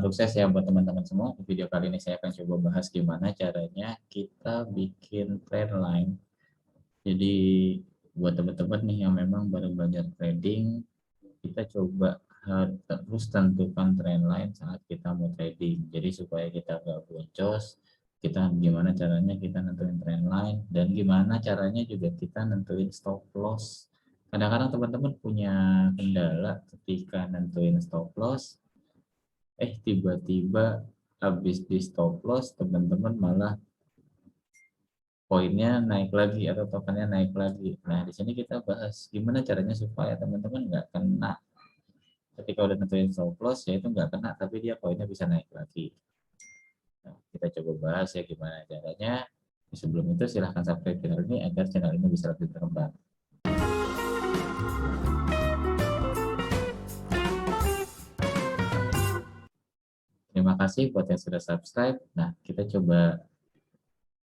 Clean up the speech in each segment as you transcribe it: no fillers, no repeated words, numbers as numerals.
sukses ya buat teman-teman semua. Di video kali ini saya akan coba bahas gimana caranya kita bikin trend line. Jadi buat teman-teman nih yang memang baru belajar trading, kita coba terus tentukan trend line saat kita mau trading. Jadi supaya kita nggak boncos, kita gimana caranya kita nentuin trend line dan gimana caranya juga kita nentuin stop loss. Kadang-kadang teman-teman punya kendala ketika nentuin stop loss, tiba-tiba habis di stop loss teman-teman malah poinnya naik lagi atau tokennya naik lagi. Nah, di sini kita bahas gimana caranya supaya teman-teman nggak kena ketika udah nentuin stop loss, yaitu nggak kena tapi dia poinnya bisa naik lagi. Nah, kita coba bahas ya gimana caranya. Sebelum itu silahkan subscribe channel ini agar channel ini bisa lebih berkembang. Terima kasih buat yang sudah subscribe. Nah, kita coba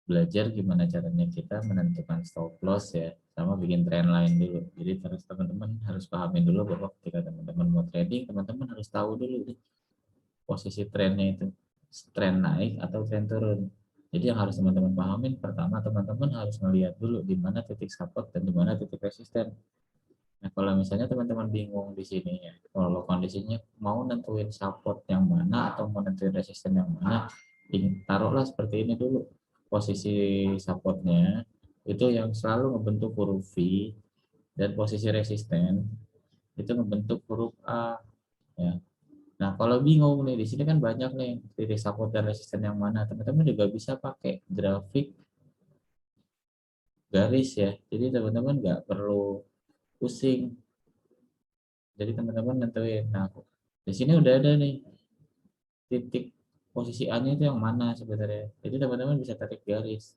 belajar gimana caranya kita menentukan stop loss ya, sama bikin trend line dulu. Jadi terus teman-teman harus pahami dulu bahwa ketika teman-teman mau trading, teman-teman harus tahu dulu nih, posisi trennya itu trend naik atau trend turun. Jadi yang harus teman-teman pahamin, pertama teman-teman harus melihat dulu di mana titik support dan di mana titik resisten. Nah, kalau misalnya teman-teman bingung di sini ya, kalau kondisinya mau nentuin support yang mana atau mau nentuin resisten yang mana, taruhlah seperti ini dulu. Posisi supportnya itu yang selalu membentuk huruf V dan posisi resisten itu membentuk huruf A ya. Nah, kalau bingung nih, di sini kan banyak nih titik support dan resisten yang mana. Teman-teman juga bisa pakai grafik garis ya. Jadi teman-teman nggak perlu pusing. Jadi teman-teman nentuin. Nah, di sini udah ada nih titik posisi A-nya itu yang mana sebenarnya. Jadi teman-teman bisa tarik garis.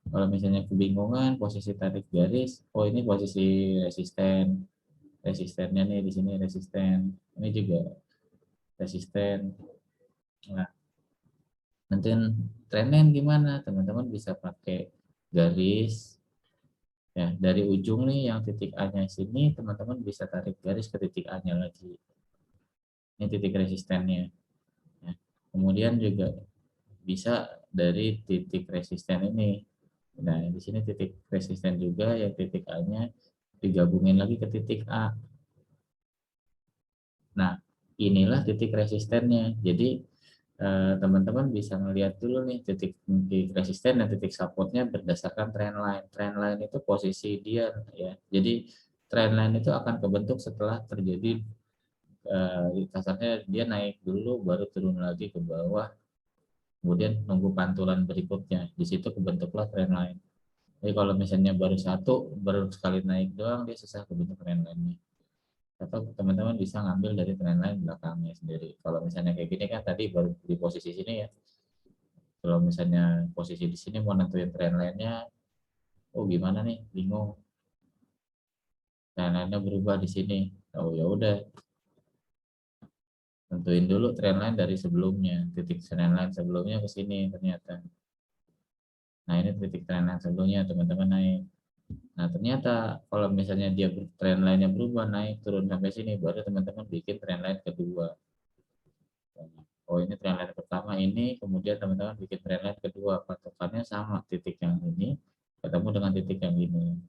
Kalau misalnya kebingungan, posisi tarik garis, oh ini posisi resisten. Resistennya nih di sini resisten. Ini juga resisten. Nah, nentuin trennya gimana? Teman-teman bisa pakai garis ya, dari ujung nih yang titik A-nya sini, teman-teman bisa tarik garis ke titik A-nya lagi. Ini titik resistennya. Ya. Kemudian juga bisa dari titik resisten ini. Nah, di sini titik resisten juga, ya titik A-nya digabungin lagi ke titik A. Nah, inilah titik resistennya. Jadi teman-teman bisa melihat dulu nih titik resisten dan titik supportnya berdasarkan trend line. Trend line itu posisi dia ya. Jadi trend line itu akan kebentuk setelah terjadi kasarnya dia naik dulu baru turun lagi ke bawah, kemudian nunggu pantulan berikutnya. Di situ kebentuklah trend line. Jadi kalau misalnya baru sekali naik doang, dia susah kebentuk trend line-nya. Atau teman-teman bisa ngambil dari trend line belakangnya sendiri. Kalau misalnya kayak gini kan tadi baru di posisi sini ya. Kalau misalnya posisi di sini mau nentuin trend line-nya, oh gimana nih, bingung. Trend line-nya berubah di sini. Oh ya udah, tentuin dulu trend line dari sebelumnya. Titik trend line sebelumnya ke sini ternyata. Nah, ini titik trend line sebelumnya teman-teman naik. Nah, ternyata kalau misalnya dia trend line-nya berubah naik turun sampai sini, baru teman-teman bikin trend line kedua. Oh, ini trend line pertama ini, kemudian teman-teman bikin trend line kedua, patokannya sama titik yang ini ketemu dengan titik yang ini.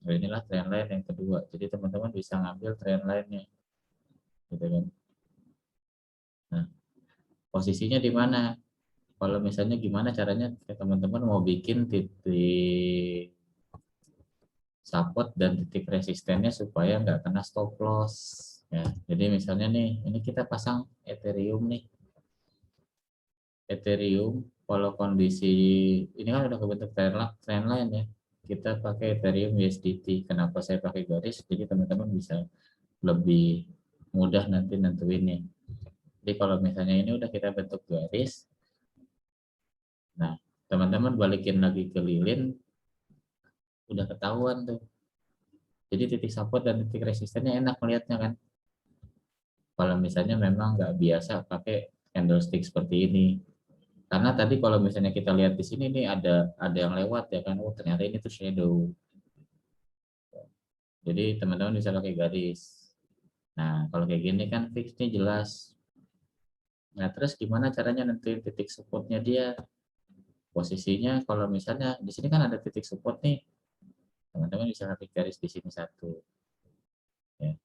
Nah, inilah trend line yang kedua. Jadi teman-teman bisa ngambil trend line-nya, gitu kan. Nah, posisinya di mana? Kalau misalnya gimana caranya teman-teman mau bikin titik support dan titik resistennya supaya nggak kena stop loss. Ya, jadi misalnya nih, ini kita pasang Ethereum nih. Ethereum, kalau kondisi ini kan udah kebentuk trend line ya. Kita pakai Ethereum USDT. Kenapa saya pakai garis? Jadi teman-teman bisa lebih mudah nanti nentuinnya. Jadi kalau misalnya ini udah kita bentuk garis, nah teman-teman balikin lagi ke lilin, udah ketahuan tuh. Jadi titik support dan titik resistennya enak melihatnya kan. Kalau misalnya memang nggak biasa pakai candlestick seperti ini. Karena tadi kalau misalnya kita lihat di sini nih ada yang lewat ya kan, oh ternyata ini tuh shadow. Jadi teman-teman bisa pakai garis. Nah, kalau kayak gini kan fixnya jelas. Nah, terus gimana caranya nentuin titik supportnya dia? Posisinya kalau misalnya di sini kan ada titik support nih, teman-teman bisa ketik garis di sini satu. Ya.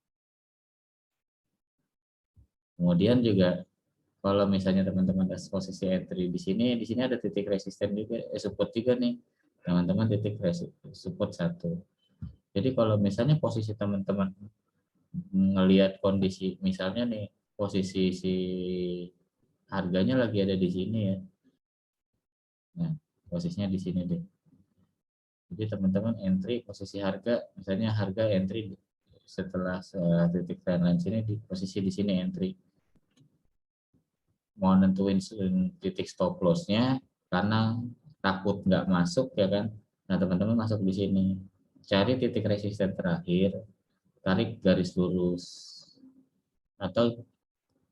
Kemudian juga kalau misalnya teman-teman ada posisi entry di sini ada titik resisten juga, support juga nih, teman-teman titik support satu. Jadi kalau misalnya posisi teman-teman ngelihat kondisi, misalnya nih posisi si harganya lagi ada di sini ya, nah posisinya di sini deh. Jadi teman-teman entry posisi harga, misalnya harga entry setelah titik trendline sini di posisi di sini entry. Mau nentuin titik stop lossnya karena takut nggak masuk ya kan. Nah teman-teman masuk di sini, cari titik resisten terakhir, tarik garis lurus. Atau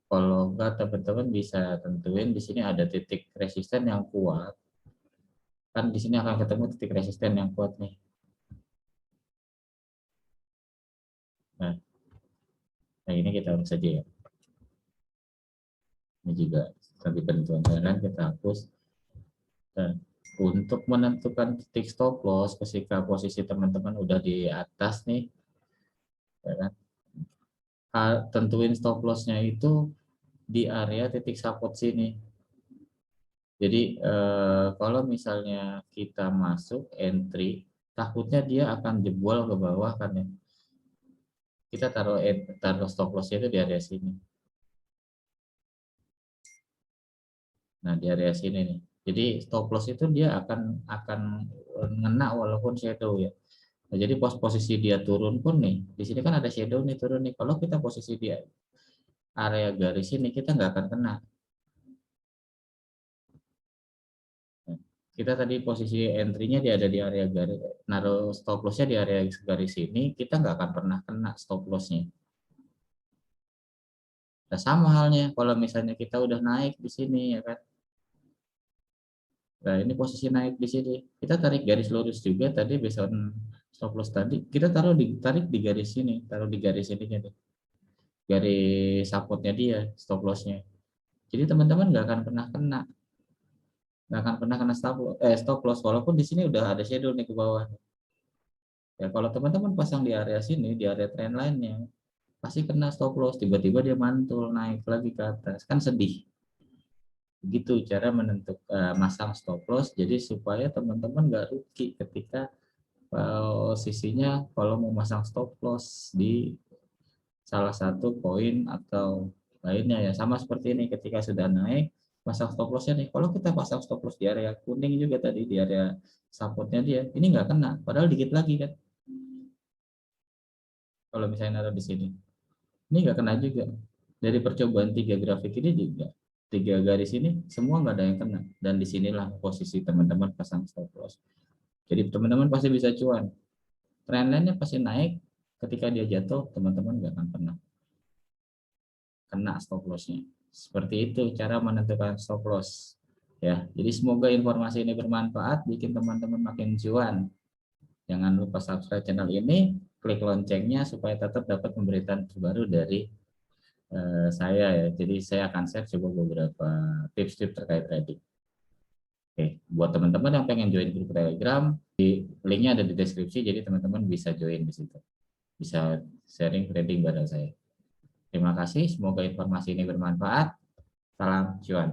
kalau enggak teman-teman bisa tentuin di sini ada titik resisten yang kuat. Kan di sini akan ketemu titik resisten yang kuat nih. Nah, ini kita hapus saja ya. Ini juga tadi penentuan trendline kita hapus. Dan untuk menentukan titik stop loss ketika posisi teman-teman udah di atas nih, ya kan? Tentuin stop lossnya itu di area titik support sini. Jadi kalau misalnya kita masuk entry, takutnya dia akan jebol ke bawah kan ya. Kita taruh stop lossnya itu di area sini. Nah di area sini nih. Jadi stop loss itu dia akan ngena walaupun shadow ya. Nah, jadi posisi dia turun pun nih, di sini kan ada shadow nih turun nih. Kalau kita posisi dia area garis ini, kita nggak akan kena. Nah, kita tadi posisi entry-nya dia ada di area garis, naruh stop loss-nya di area garis ini, kita nggak akan pernah kena stop loss-nya. Nah, sama halnya kalau misalnya kita udah naik di sini ya kan. Nah, ini posisi naik di sini. Kita tarik garis lurus juga tadi beson stop loss tadi. Kita tarik di garis sini, taruh di garis ininya nih. Garis supportnya dia, stop loss-nya. Jadi teman-teman nggak akan pernah kena, nggak akan pernah kena stop loss walaupun di sini udah ada shadow nih ke bawah. Ya kalau teman-teman pasang di area sini, di area trend line-nya, pasti kena stop loss, tiba-tiba dia mantul naik lagi ke atas, kan sedih. Begitu cara menentukan masang stop loss, jadi supaya teman-teman nggak rugi ketika posisinya kalau mau masang stop loss di salah satu koin atau lainnya ya, sama seperti ini ketika sudah naik pasang stop lossnya nih. Kalau kita pasang stop loss di area kuning juga tadi di area supportnya dia, ini nggak kena padahal dikit lagi kan. Kalau misalnya naruh di sini ini nggak kena juga. Dari percobaan 3 grafik ini juga 3 garis ini semua nggak ada yang kena, dan disinilah posisi teman-teman pasang stop loss. Jadi teman-teman pasti bisa cuan, trendline-nya pasti naik, ketika dia jatuh teman-teman nggak akan pernah kena stop loss-nya. Seperti itu cara menentukan stop loss. Ya, jadi semoga informasi ini bermanfaat, bikin teman-teman makin cuan. Jangan lupa subscribe channel ini, klik loncengnya supaya tetap dapat pemberitaan terbaru dari saya ya. Jadi saya akan share coba beberapa tips-tips terkait trading. Oke, buat teman-teman yang pengen join grup Telegram, linknya ada di deskripsi, jadi teman-teman bisa join di situ. Bisa sharing trading bareng saya. Terima kasih, semoga informasi ini bermanfaat. Salam cuan.